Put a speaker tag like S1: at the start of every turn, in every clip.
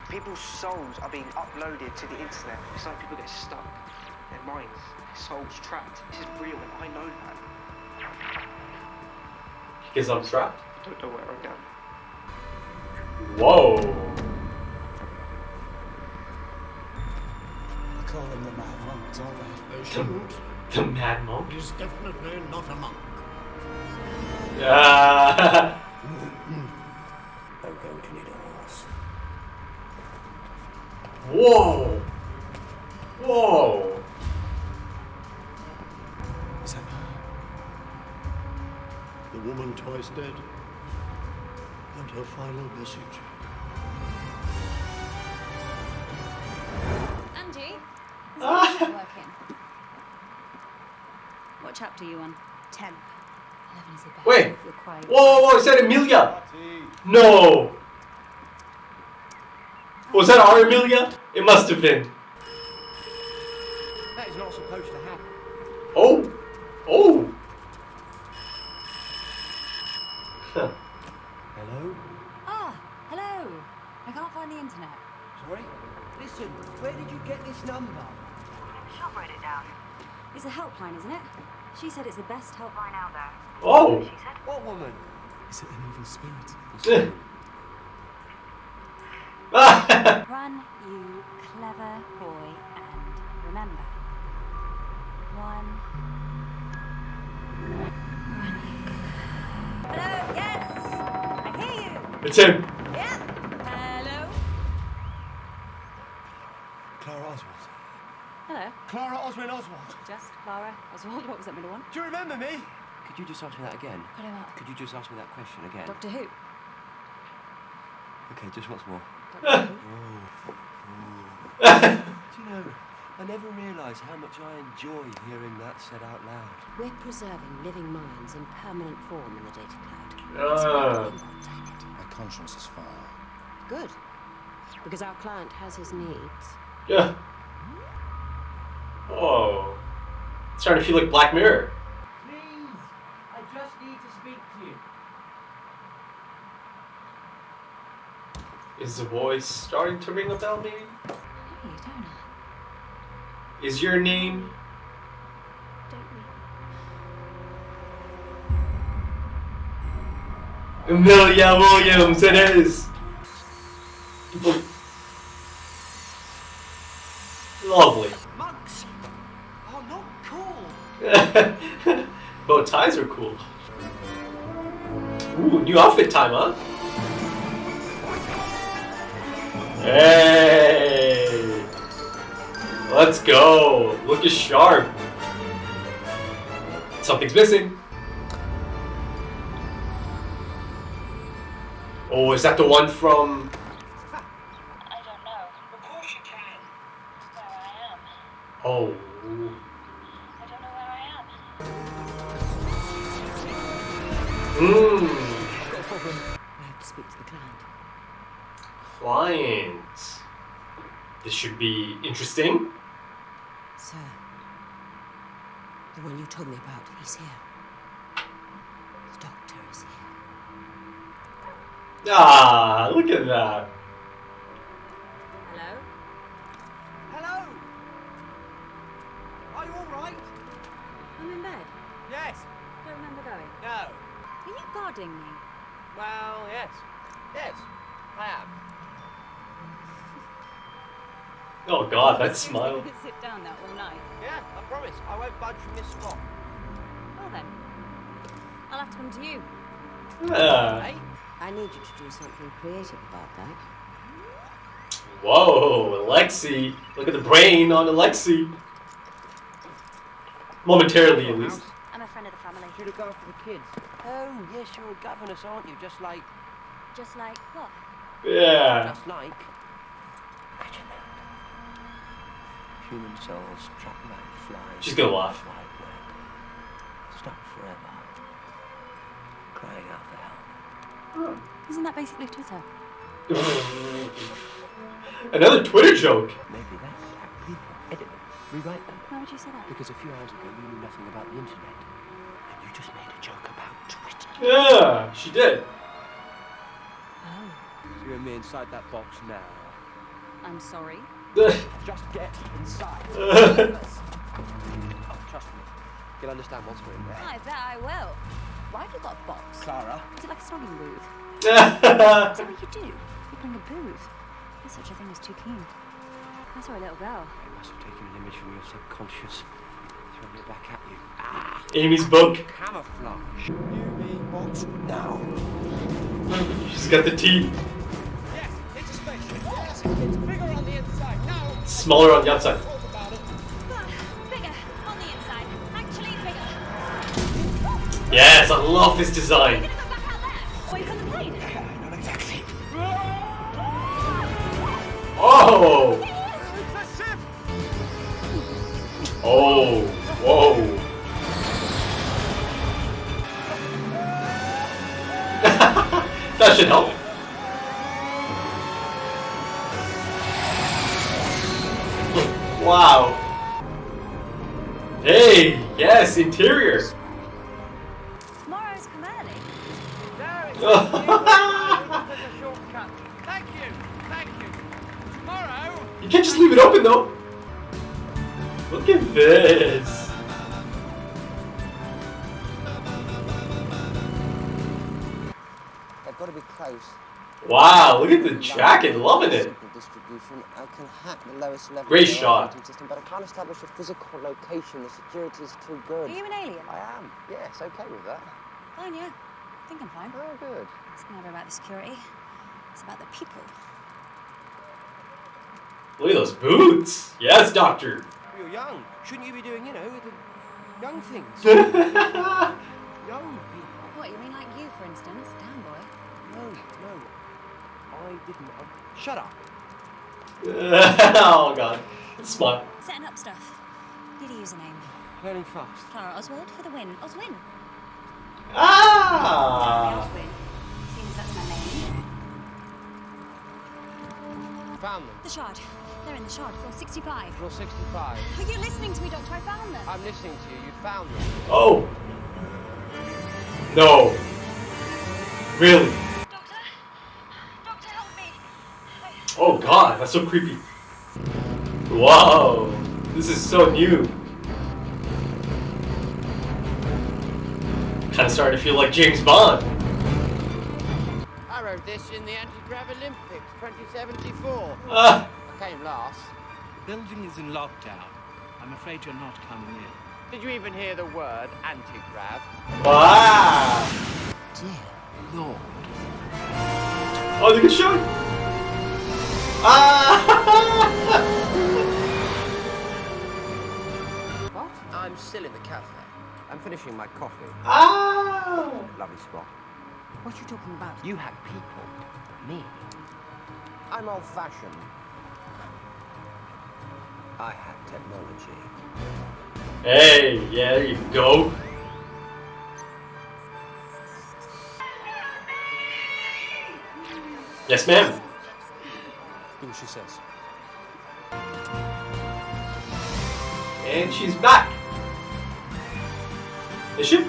S1: People's souls are being uploaded to the internet. Some people get stuck. Their minds, their souls trapped. This is real, and I know that.
S2: Because I'm trapped?
S1: I don't know where I am.
S2: Whoa.
S3: I call him the Mad Monk, don't they?
S4: They shouldn't.
S2: The Mad Monk?
S4: He's definitely not a monk.
S2: Ah.
S4: I'm going to need a horse.
S2: Whoa. Whoa.
S3: Is that her?
S4: The woman twice dead. And her final message.
S5: Angie, is the working? What chapter are you on? 10. 11 is about.
S2: Wait.
S5: You're quiet.
S2: Whoa, is that Amelia? No. Was that our Amelia? It must have been.
S1: That is not supposed to happen.
S2: Oh. Oh. Huh.
S6: Hello?
S5: Ah, hello. I can't find the internet.
S6: Sorry? Listen, where did you get this number?
S7: She'll write it down.
S5: It's a helpline, isn't it? She said it's the best helpline out there.
S2: Oh.
S7: She said.
S6: What woman?
S3: Is it an evil spirit?
S5: Run, you clever boy, and remember. One. Hello, yes! I hear you!
S2: It's him.
S5: Yeah! Hello?
S6: Clara Oswald.
S5: Hello.
S6: Clara Oswald Oswald.
S5: Just Clara Oswald. What was that middle one?
S6: Do you remember me? Could you just ask me that again?
S5: Cut him up.
S6: Could you just ask me that question again?
S5: Doctor Who?
S6: Okay, just once more.
S5: Doctor Who?
S6: Do you know, I never realised how much I enjoy hearing that said out loud.
S8: We're preserving living minds in permanent form in the data cloud.
S3: My conscience is fire.
S8: Good. Because our client has his needs.
S2: Yeah. Oh. It's starting to feel like Black Mirror.
S6: Please, I just need to speak to you.
S2: Is the voice starting to ring a bell, maybe?
S5: Hey, don't I?
S2: Is your name? Amelia Williams, it is. Lovely.
S6: Monks are not cool.
S2: Bow ties are cool. Ooh, new outfit time, huh? Hey! Let's go. Look is sharp. Something's missing. Oh, is that the one from...
S7: I don't know. Of course you can. Where I am.
S2: Oh.
S7: I don't know where I am.
S2: Mmm.
S8: Got a problem. I have to speak to the client.
S2: Client. This should be interesting.
S8: Sir, the one you told me about, he's here. The doctor is here.
S2: Ah, look at that.
S5: Hello?
S6: Hello? Are you alright?
S5: I'm in bed.
S6: Yes.
S5: Don't remember going.
S6: No.
S5: Are you guarding me?
S6: Well, yes. Yes, I am.
S2: Oh god, that
S5: Seriously
S2: smile.
S5: gonna sit down there all night?
S6: Yeah, I promise. I won't budge from this spot.
S5: Well then, I'll have to come to you.
S2: Ah.
S6: Hey?
S8: I need you to do something creative about that.
S2: Whoa, Alexi. Look at the brain on Alexi. Momentarily, at least.
S5: I'm a friend of the family.
S6: You look after the kids. Oh, yes, you're a governess, aren't you? Just like...
S5: Just like what?
S2: Yeah.
S6: Just like... Imagine that. Human souls trapped like flies.
S2: She's gonna laugh.
S6: Wide web. Stuck forever. Crying out for help.
S5: Isn't that basically Twitter?
S2: Another Twitter joke.
S6: Maybe that's how people edit them, rewrite them.
S5: Why would you say that?
S6: Because a few hours ago you knew nothing about the internet. And you just made a joke about Twitter.
S2: Yeah, she did.
S5: Oh.
S6: You and me inside that box now.
S5: I'm sorry.
S6: Just get inside. Trust me. You'll understand what's in there.
S5: I bet I will. Why have you got a box?
S6: Clara.
S5: Is it like a snogging booth? Is that what you do? You bring a booth? There's such a thing as too keen. I saw a little girl.
S6: I must have taken an image from your subconscious. Throwing it back at you.
S2: Amy's book.
S6: Camouflage. You mean what? Now.
S2: She's got the T.
S6: Yes, it's a spaceship. Yes, it's bigger on the inside. Now.
S2: Smaller on the outside.
S6: Talk about it.
S5: Bigger on the inside. Actually bigger.
S2: Yes, I love this design.
S5: You're gonna go back out there, away from the plane.
S6: Not exactly.
S2: Oh!
S6: It's a ship.
S2: Oh! Whoa! That should help. Wow. Hey, yes, interior.
S5: Tomorrow's come early.
S6: Shortcut. Thank you. Thank you. Tomorrow.
S2: You can't just leave it open though. Look at this.
S9: They've got to be close.
S2: Wow, look at the jacket, loving it.
S9: Distribution. I can hack the lowest level
S2: Great
S9: of the
S2: shot.
S9: operating system, but I can't establish a physical location. The security is too good.
S5: Are you an alien?
S9: I am. Yes, okay with that.
S5: Fine, yeah. I think I'm fine.
S9: Oh, good.
S5: It's never about the security. It's about the people.
S2: Look at those boots. Yes, doctor.
S6: You're young. Shouldn't you be doing, the young things?
S2: Oh
S6: Young people.
S5: What, you mean like you, for instance? Damn, boy.
S6: No. I didn't. Shut up.
S2: Oh god. It's smart.
S5: Setting up stuff. Need a username.
S6: Learning fast.
S5: Clara Oswald for the win. Oswin.
S2: Ah!
S5: Oswin. Seems that's my name.
S6: Found them.
S5: The Shard. They're in the Shard, floor 65.
S6: Floor 65.
S5: Are you listening to me, Doctor? I found them.
S6: I'm listening to you. You found them.
S2: Oh! No. Really?
S7: Doctor, help me.
S2: Oh god, that's so creepy. Wow. This is so new. Kinda starting to feel like James Bond.
S10: I rode this in the Anti-Grav Olympics 2074.
S2: Ah.
S10: I came last.
S11: The building is in lockdown. I'm afraid you're not coming in.
S10: Did you even hear the word anti-grav?
S2: Wow.
S11: Dear Lord.
S2: Oh, they can show it. Ah.
S6: What? I'm still in the cafe. I'm finishing my coffee.
S2: Ah.
S6: Lovely spot.
S8: What are you talking about?
S6: You had people. Me. I'm old-fashioned. I had technology.
S2: Hey, yeah, there you go. Yes, ma'am.
S3: Do what she says.
S2: And she's back. Is she?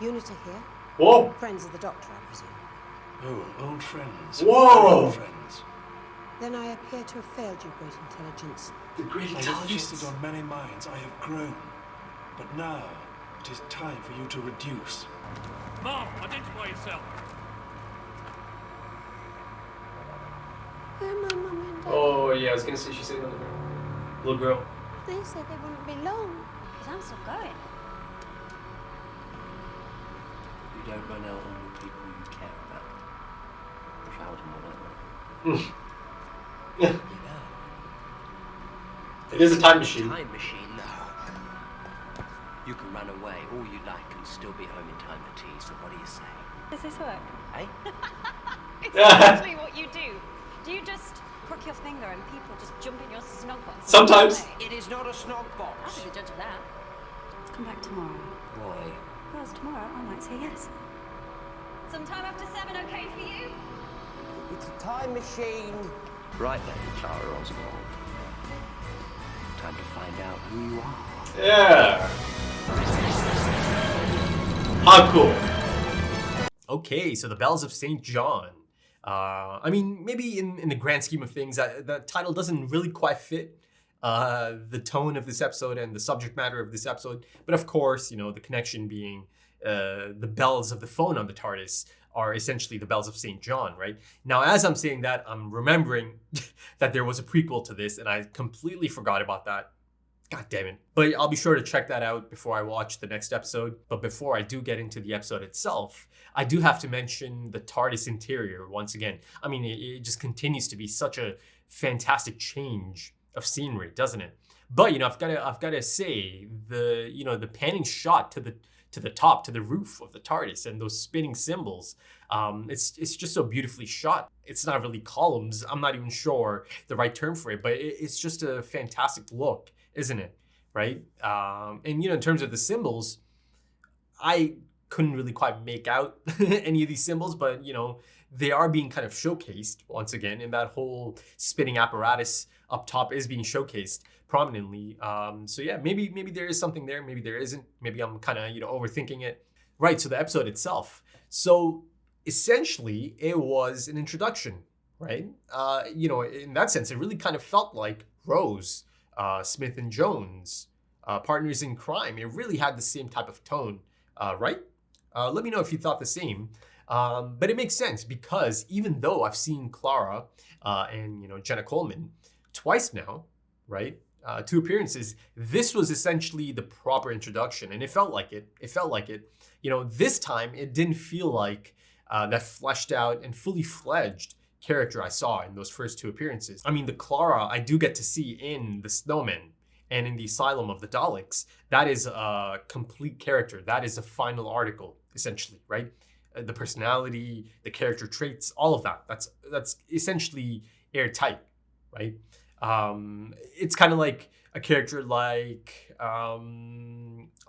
S8: Unit here?
S2: Whoa.
S8: Friends of the Doctor, I presume.
S3: Oh, old friends.
S2: Whoa.
S3: Old friends.
S8: Then I appear to have failed you, Great Intelligence.
S2: The great
S3: I have
S2: intelligence.
S3: feasted on many minds. I have grown. But now, it is time for you to reduce.
S11: Mom, identify yourself.
S8: Where are my mum and dad?
S2: Oh, yeah, I was gonna say she's sitting on the ground. Little girl.
S8: They said they wouldn't be long.
S5: Because I'm still going.
S6: You don't run out on the people you care about. Wish I was more like that. You know.
S2: It is a time machine.
S6: Time machine, though. You can run away all you like and still be home in time for tea, so what do you say?
S5: Does this work?
S6: Eh?
S5: It's actually what you do. Do you just crook your finger and people just jump in your snog box?
S2: Sometimes.
S6: It is not a snog
S5: I'll
S6: box.
S5: be the judge of that. Let's come back tomorrow.
S6: Why?
S5: Because tomorrow I might say yes. Sometime after 7, okay for you?
S9: It's a time machine.
S6: Right then, Clara Oswald. Time to find out who you are.
S2: Yeah. How cool.
S12: Okay, so the Bells of St. John. I mean, maybe in the grand scheme of things, that title doesn't really quite fit the tone of this episode and the subject matter of this episode. But of course, the connection being the bells of the phone on the TARDIS are essentially the bells of St. John, right? Now, as I'm saying that, I'm remembering that there was a prequel to this, and I completely forgot about that. God damn it. But I'll be sure to check that out before I watch the next episode. But before I do get into the episode itself, I do have to mention the TARDIS interior once again. I mean, it just continues to be such a fantastic change of scenery, doesn't it? But I've got to say the panning shot to the top, to the roof of the TARDIS, and those spinning symbols. It's just so beautifully shot. It's not really columns. I'm not even sure the right term for it, but it's just a fantastic look, isn't it? Right? And in terms of the symbols, I couldn't really quite make out any of these symbols, but they are being kind of showcased once again, and that whole spinning apparatus up top is being showcased prominently. So yeah, maybe there is something there, maybe there isn't. Maybe I'm kind of overthinking it. Right, so the episode itself. So essentially, it was an introduction, right? In that sense, it really kind of felt like Rose, Smith and Jones, Partners in Crime. It really had the same type of tone, right? Let me know if you thought the same. But it makes sense because even though I've seen Clara and Jenna Coleman twice now, right? 2 appearances. This was essentially the proper introduction, and it felt like it. This time it didn't feel like that fleshed out and fully fledged character I saw in those first 2 appearances. I mean, the Clara I do get to see in The Snowman and in the Asylum of the Daleks. That is a complete character. That is a final article, essentially, right? The personality, the character traits, all of that. That's essentially airtight, right? It's kind of like a character like,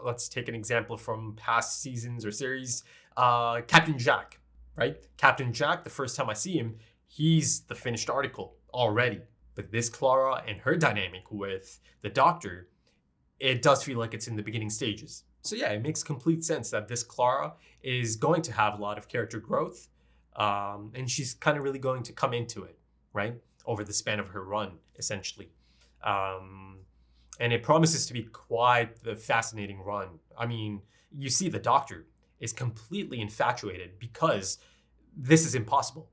S12: let's take an example from past seasons or series, Captain Jack, right? Captain Jack, the first time I see him, he's the finished article already. But this Clara and her dynamic with the Doctor, it does feel like it's in the beginning stages. So yeah, it makes complete sense that this Clara is going to have a lot of character growth, and she's kind of really going to come into it, right? Over the span of her run, essentially. And it promises to be quite the fascinating run. I mean, you see the Doctor is completely infatuated because this is impossible.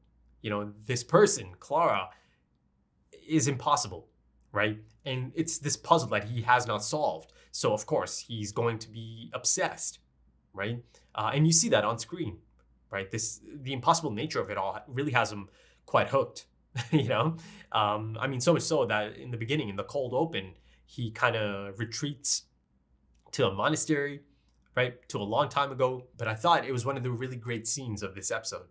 S12: This person, Clara, is impossible, right? And it's this puzzle that he has not solved. So of course, he's going to be obsessed, right? And you see that on screen, right? The impossible nature of it all really has him quite hooked. I mean, so much so that in the beginning, in the cold open, he kind of retreats to a monastery, right? To a long time ago. But I thought it was one of the really great scenes of this episode,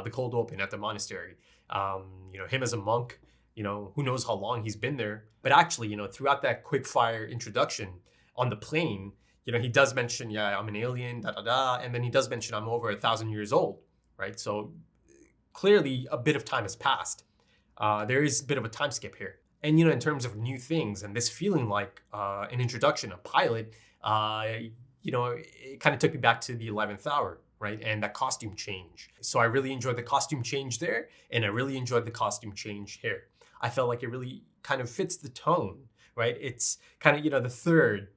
S12: the cold open at the monastery. Him as a monk, who knows how long he's been there. But actually, throughout that quick fire introduction on the plane, he does mention, yeah, I'm an alien, and then he does mention I'm over 1,000 years old, right? So clearly a bit of time has passed. There is a bit of a time skip here. And, in terms of new things and this feeling like an introduction, a pilot, it kind of took me back to the 11th hour, right? And that costume change. So I really enjoyed the costume change there, and I really enjoyed the costume change here. I felt like it really kind of fits the tone, right? It's kind of, the third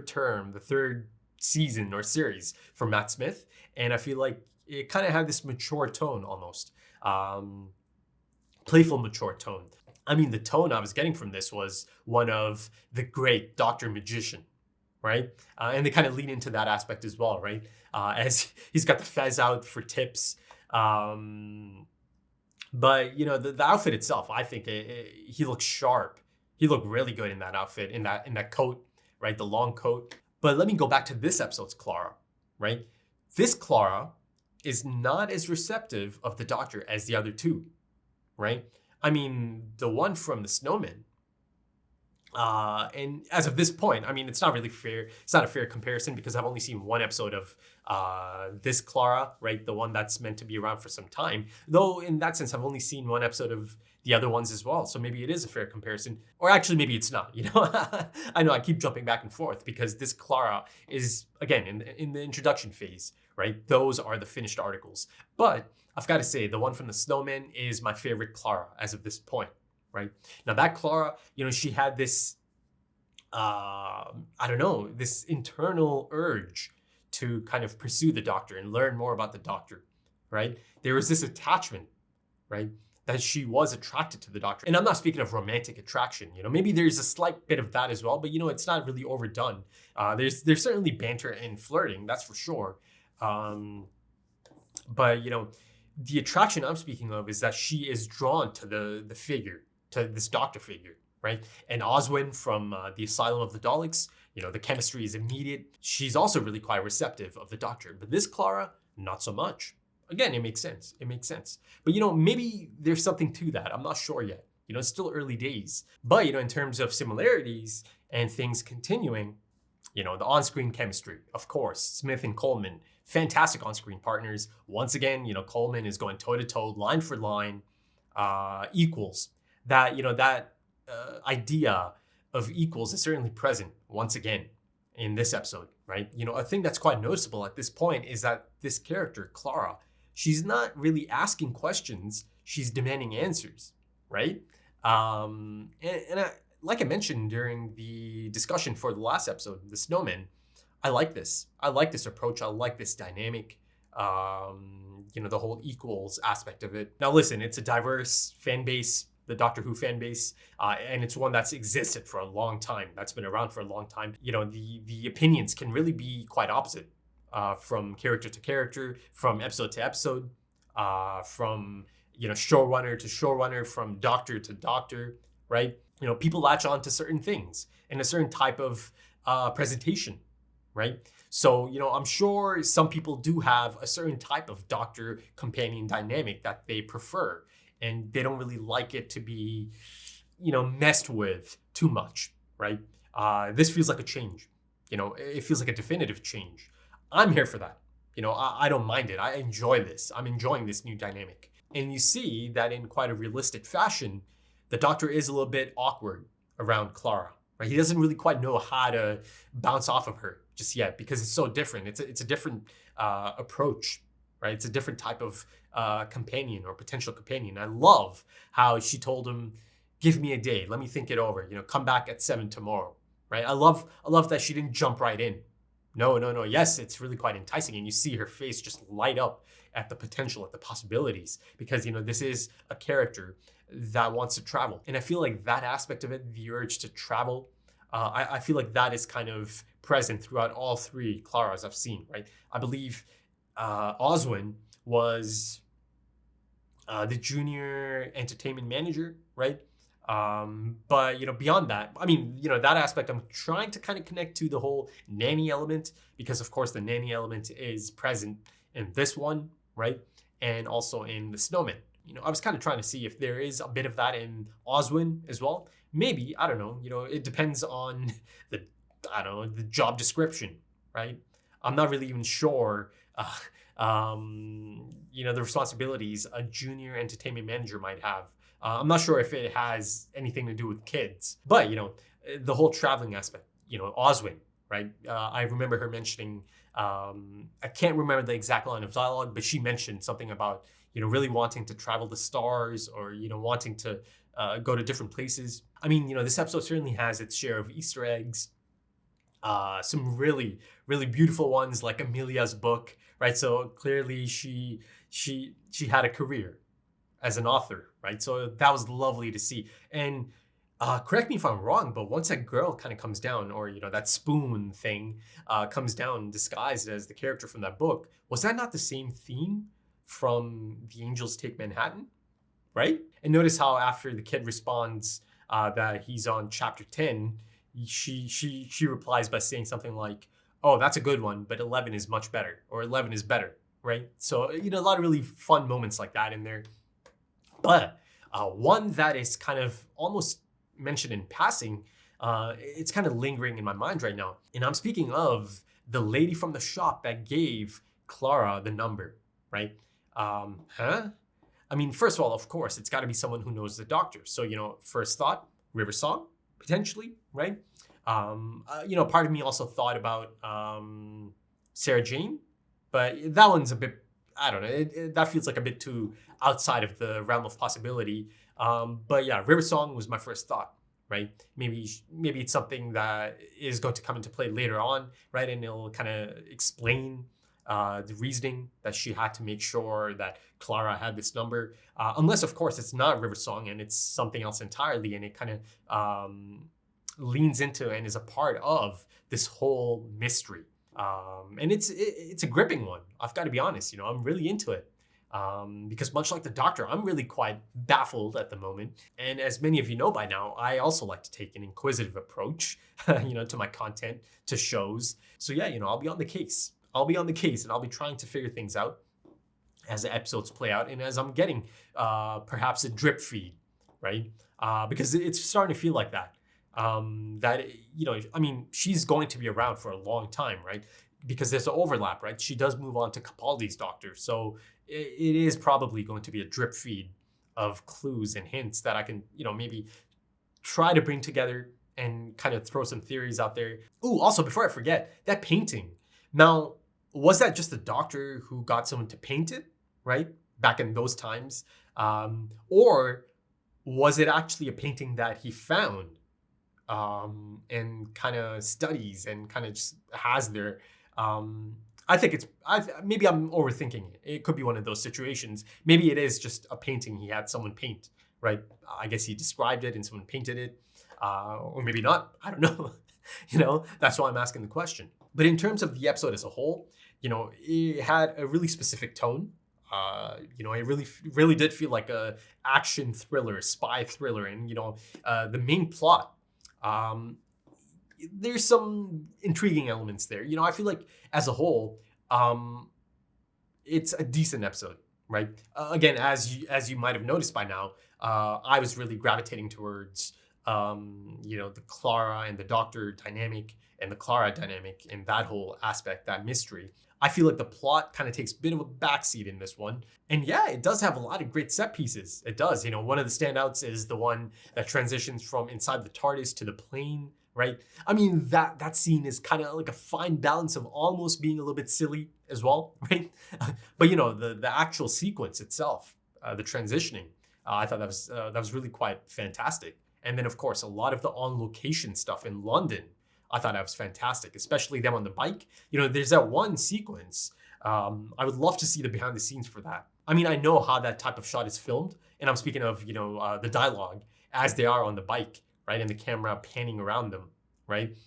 S12: term, the third season or series for Matt Smith. And I feel like it kind of had this mature tone almost. Playful, mature tone. I mean, the tone I was getting from this was one of the great Dr. Magician, right? And they kind of lean into that aspect as well, right? As he's got the fez out for tips. But, the outfit itself, I think he looks sharp. He looked really good in that outfit, in that coat, right? The long coat. But let me go back to this episode's Clara, right? This Clara is not as receptive of the Doctor as the other 2, right? I mean, the one from The Snowman, And as of this point, I mean, it's not really fair. It's not a fair comparison because I've only seen one episode of this Clara, right? The one that's meant to be around for some time. Though in that sense, I've only seen one episode of the other ones as well. So maybe it is a fair comparison. Or actually, maybe it's not, you know? I know I keep jumping back and forth because this Clara is, again, in the introduction phase, right? Those are the finished articles. But I've got to say, the one from the Snowman is my favorite Clara as of this point. Right now, that Clara, you know, she had this, I don't know, this internal urge to kind of pursue the Doctor and learn more about the Doctor, right? There was this attachment, right, that she was attracted to the Doctor. And I'm not speaking of romantic attraction, you know, maybe there's a slight bit of that as well, but you know, it's not really overdone. There's certainly banter and flirting, that's for sure. But you know, the attraction I'm speaking of is that she is drawn to the figure, to this Doctor figure, right? And Oswin from the Asylum of the Daleks, you know, the chemistry is immediate. She's also really quite receptive of the Doctor, but this Clara, not so much. Again, it makes sense. It makes sense. But you know, maybe there's something to that. I'm not sure yet. You know, it's still early days. But you know, in terms of similarities and things continuing, you know, the on-screen chemistry, of course, Smith and Coleman, fantastic on-screen partners. Once again, you know, Coleman is going toe-to-toe, line for line, equals. That, you know, that idea of equals is certainly present once again in this episode, right? You know, a thing that's quite noticeable at this point is that this character, Clara, she's not really asking questions, she's demanding answers, right? And like I mentioned during the discussion for the last episode, The Snowman, I like this. I like this approach. I like this dynamic. You know, the whole equals aspect of it. Now, listen, it's a diverse fan base, the Doctor Who fan base, and it's one that's existed for a long time. That's been around for a long time. You know, the opinions can really be quite opposite from character to character, from episode to episode, from, you know, showrunner to showrunner, from Doctor to Doctor, right? You know, people latch on to certain things and a certain type of presentation, right? So, you know, I'm sure some people do have a certain type of Doctor companion dynamic that they prefer, and they don't really like it to be, you know, messed with too much, right? This feels like a change. You know, it feels like a definitive change. I'm here for that. You know, I don't mind it. I enjoy this. I'm enjoying this new dynamic. And you see that in quite a realistic fashion, the Doctor is a little bit awkward around Clara, right? He doesn't really quite know how to bounce off of her just yet because it's so different. It's a different approach, right? It's a different type of companion or potential companion. I love how she told him, give me a day, let me think it over, you know, come back at 7 tomorrow, right? I love that she didn't jump right in. No. Yes, it's really quite enticing, and you see her face just light up at the potential, at the possibilities, because, you know, this is a character that wants to travel. And I feel like that aspect of it, the urge to travel, I feel like that is kind of present throughout all three Claras I've seen, right? I believe Oswin was the junior entertainment manager, right? But, you know, beyond that, I mean, you know, that aspect I'm trying to kind of connect to the whole nanny element, because of course the nanny element is present in this one, right? And also in The Snowman. You know, I was kind of trying to see if there is a bit of that in Oswin as well. Maybe, I don't know, you know, it depends on the job description, right? I'm not really even sure, you know, the responsibilities a junior entertainment manager might have. I'm not sure if it has anything to do with kids, but, you know, the whole traveling aspect, you know, Oswin, right? I remember her mentioning, I can't remember the exact line of dialogue, but she mentioned something about, you know, really wanting to travel the stars, or, you know, wanting to go to different places. I mean, you know, this episode certainly has its share of Easter eggs, some really, really beautiful ones like Amelia's book, right? So clearly she had a career as an author, right? So that was lovely to see. And correct me if I'm wrong, but once that girl kind of comes down, or, you know, that spoon thing comes down disguised as the character from that book, was that not the same theme from The Angels Take Manhattan, right? And notice how after the kid responds that he's on chapter 10, she replies by saying something like, oh, that's a good one, but 11 is much better, or 11 is better, right? So, you know, a lot of really fun moments like that in there. But one that is kind of almost mentioned in passing it's kind of lingering in my mind right now. And I'm speaking of the lady from the shop that gave Clara the number, right? Huh? I mean, first of all, of course, it's got to be someone who knows the doctor. So, you know, first thought, River Song, potentially, right? You know, part of me also thought about Sarah Jane, but that one's a bit, I don't know, that feels like a bit too outside of the realm of possibility. But yeah, River Song was my first thought, right? Maybe it's something that is going to come into play later on, right? And it'll kind of explain the reasoning that she had to make sure that Clara had this number. Unless, of course, it's not River Song and it's something else entirely, and it kind of leans into and is a part of this whole mystery. And it's a gripping one. I've got to be honest, you know, I'm really into it. Because much like the Doctor, I'm really quite baffled at the moment. And as many of you know by now, I also like to take an inquisitive approach, you know, to my content, to shows. So yeah, you know, I'll be on the case. I'll be on the case and I'll be trying to figure things out as the episodes play out and as I'm getting perhaps a drip feed, right? Because it's starting to feel like that. That, you know, I mean, she's going to be around for a long time, right? Because there's an overlap, right? She does move on to Capaldi's Doctor. So it is probably going to be a drip feed of clues and hints that I can, you know, maybe try to bring together and kind of throw some theories out there. Ooh, also, before I forget, that painting. Now, was that just the Doctor who got someone to paint it, right? Back in those times? Or was it actually a painting that he found and kind of studies and kind of just has there? I think maybe I'm overthinking it. It could be one of those situations. Maybe it is just a painting he had someone paint, right? I guess he described it and someone painted it, or maybe not. I don't know. You know, that's why I'm asking the question. But in terms of the episode as a whole, you know, it had a really specific tone. You know, it really did feel like a action thriller, spy thriller, and you know, the main plot. There's some intriguing elements there. You know, I feel like as a whole, it's a decent episode, right? Again, as you might have noticed by now, I was really gravitating towards, you know, the Clara and the Doctor dynamic and the Clara dynamic and that whole aspect, that mystery. I feel like the plot kind of takes a bit of a backseat in this one. And yeah, it does have a lot of great set pieces. It does. You know, one of the standouts is the one that transitions from inside the Tardis to the plane, right? I mean, that scene is kind of like a fine balance of almost being a little bit silly as well, right? But you know, the actual sequence itself, the transitioning, I thought that was really quite fantastic. And then of course, a lot of the on-location stuff in London, I thought that was fantastic, especially them on the bike. You know, there's that one sequence. I would love to see the behind the scenes for that. I mean, I know how that type of shot is filmed, and I'm speaking of, you know, the dialogue as they are on the bike, right? And the camera panning around them, right?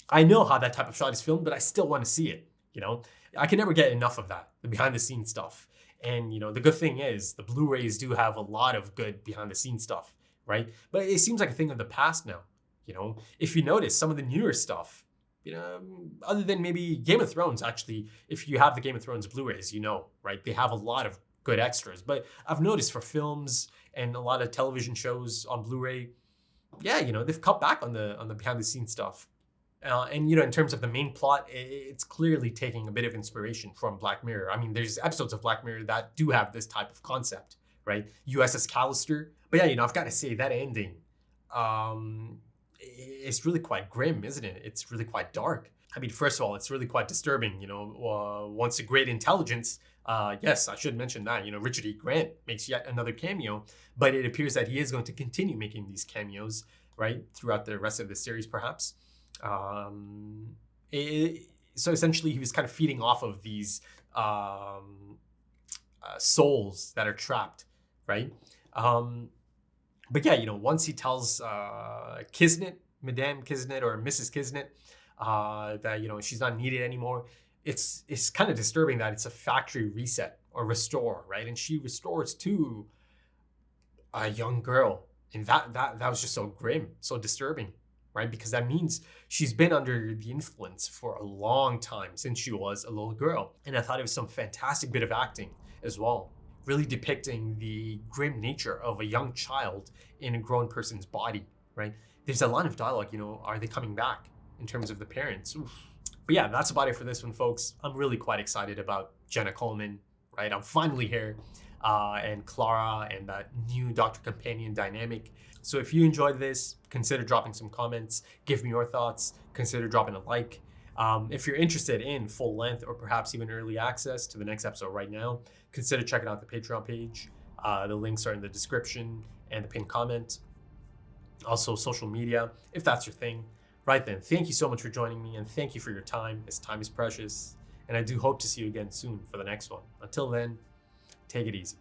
S12: I know how that type of shot is filmed, but I still want to see it, you know? I can never get enough of that, the behind the scenes stuff. And, you know, the good thing is the Blu-rays do have a lot of good behind the scenes stuff, right? But it seems like a thing of the past now. You know, if you notice some of the newer stuff, you know, other than maybe Game of Thrones, actually, if you have the Game of Thrones Blu-rays, you know, right? They have a lot of good extras. But I've noticed for films and a lot of television shows on Blu-ray, yeah, you know, they've cut back on the behind the scenes stuff. And, you know, in terms of the main plot, it's clearly taking a bit of inspiration from Black Mirror. I mean, there's episodes of Black Mirror that do have this type of concept, right? USS Callister. But yeah, you know, I've got to say that ending, it's really quite grim, isn't it? It's really quite dark. I mean, first of all, it's really quite disturbing. You know, once a great intelligence, yes, I should mention that. You know, Richard E. Grant makes yet another cameo, but it appears that he is going to continue making these cameos, right, throughout the rest of the series, perhaps. So essentially, he was kind of feeding off of these souls that are trapped, right? But yeah, you know, once he tells Kisnet, Madame Kisnet or Mrs. Kisnet, that, you know, she's not needed anymore, it's kind of disturbing that it's a factory reset or restore, right? And she restores to a young girl. And that was just so grim, so disturbing, right? Because that means she's been under the influence for a long time since she was a little girl. And I thought it was some fantastic bit of acting as well, really depicting the grim nature of a young child in a grown person's body, right? there's a line of dialogue, you know, are they coming back in terms of the parents? Oof. But yeah, that's about it for this one, folks. I'm really quite excited about Jenna Coleman, right? I'm finally here. And Clara and that new Doctor Companion dynamic. So if you enjoyed this, consider dropping some comments, give me your thoughts, consider dropping a like. If you're interested in full length or perhaps even early access to the next episode right now, consider checking out the Patreon page. The links are in the description and the pinned comment. Also social media, if that's your thing. Right then, thank you so much for joining me and thank you for your time, as time is precious. And I do hope to see you again soon for the next one. Until then, take it easy.